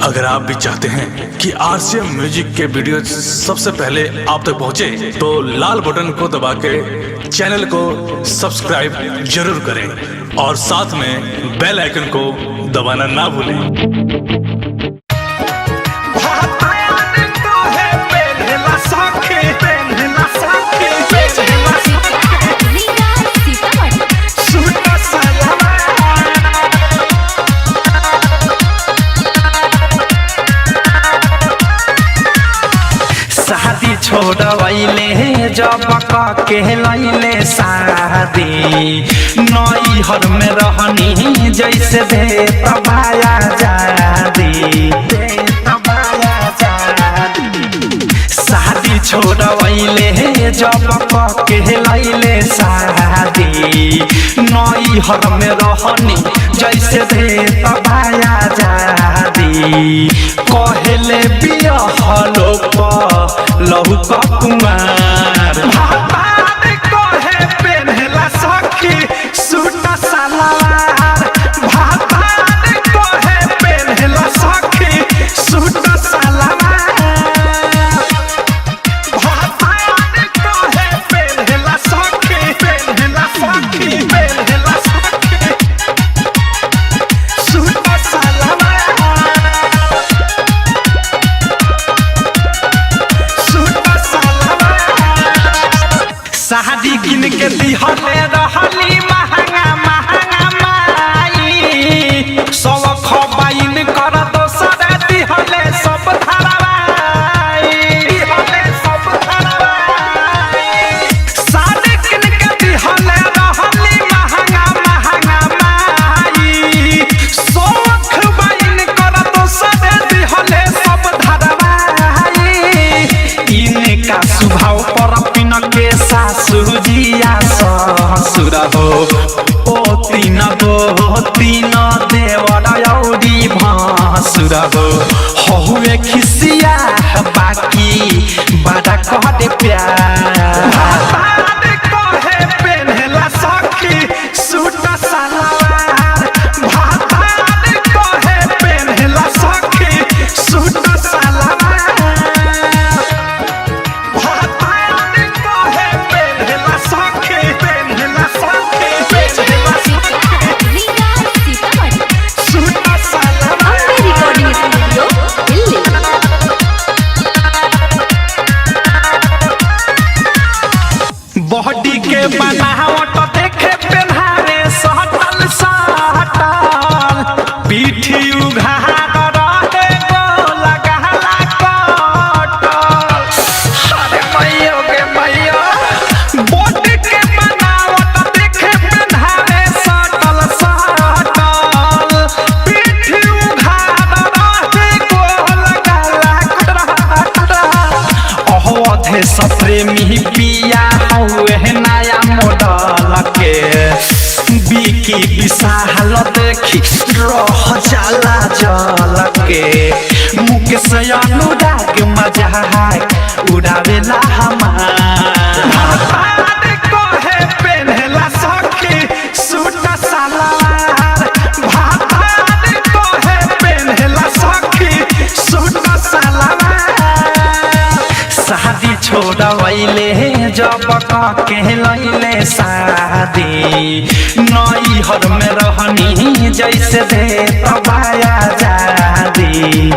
अगर आप भी चाहते हैं कि आरसीएम म्यूजिक के वीडियो सबसे पहले आप तक पहुंचे, तो लाल बटन को दबा के चैनल को सब्सक्राइब जरूर करें और साथ में बेल आइकन को दबाना ना भूलें। छोड़वैले जब के लैले शादी नैहर में रहनी जैसे दे तबाया जादी शादी छोड़वैले जब के लैले शादी नैहर में रहनी जैसे दे तबाया जादी कहले बियाह लोग लहू का कुमार भातार कहे पेन्हला सखी सूट सलवार भातार कहे पेन्हला सखी सूट सलवार भातार कहे पेन्हला सखी पेन्हला सखी सूट सलवार शादी किन के दिहले रहली महंगा महंगा माई सब खबाइन कर दोसर दिहले सब धरवाई दिहले सब धरवाई शादी किन के दिहले रहली महंगा महंगा माई सब खबाइन कर दोसर दिहले सब धरवाई इनका स्वभाव पर पिन के सासुजिया ससुर हो ओ तीन देवर औरी भासुर हो हुए खिसिया बाकी बड़ा कहते प्यार कहे पेन्हला सखी सूट सलवार भातार कहे पेन्हला सखी सूट सलवार बॉडी के बनावट देखे पेन्हारे सटल सटल पीठी उघार रहे गोल गहला कटल अरे मैयो के मैयो बॉडी के बनावट देखे पेन्हारे सटल सटल पीठी उघार रहे गोल गहला कटल अहोधे सप्रेमी पिया नया मॉडल के बिकी विशाल देखी रह जाला जल के मुकेश अनुराग मजाक उड़ावेला हमार कहे पेन्हला सखी सूट सलवार भातार कहे पेन्हला सखी सूट सलवार शादी छोड़वैले जब के लैले शादी नैहर में रहनी जैसे दे तबाया जादी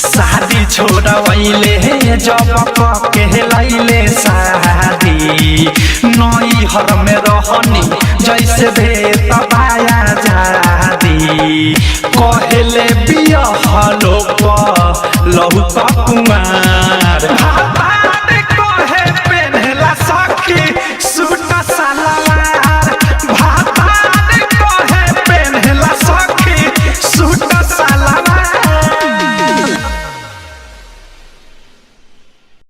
शादी छोड़वैले जब के लैले शादी नैहर में रहनी जैसे दे तबाया जादी कहले बियाह लोग लहू का कुमार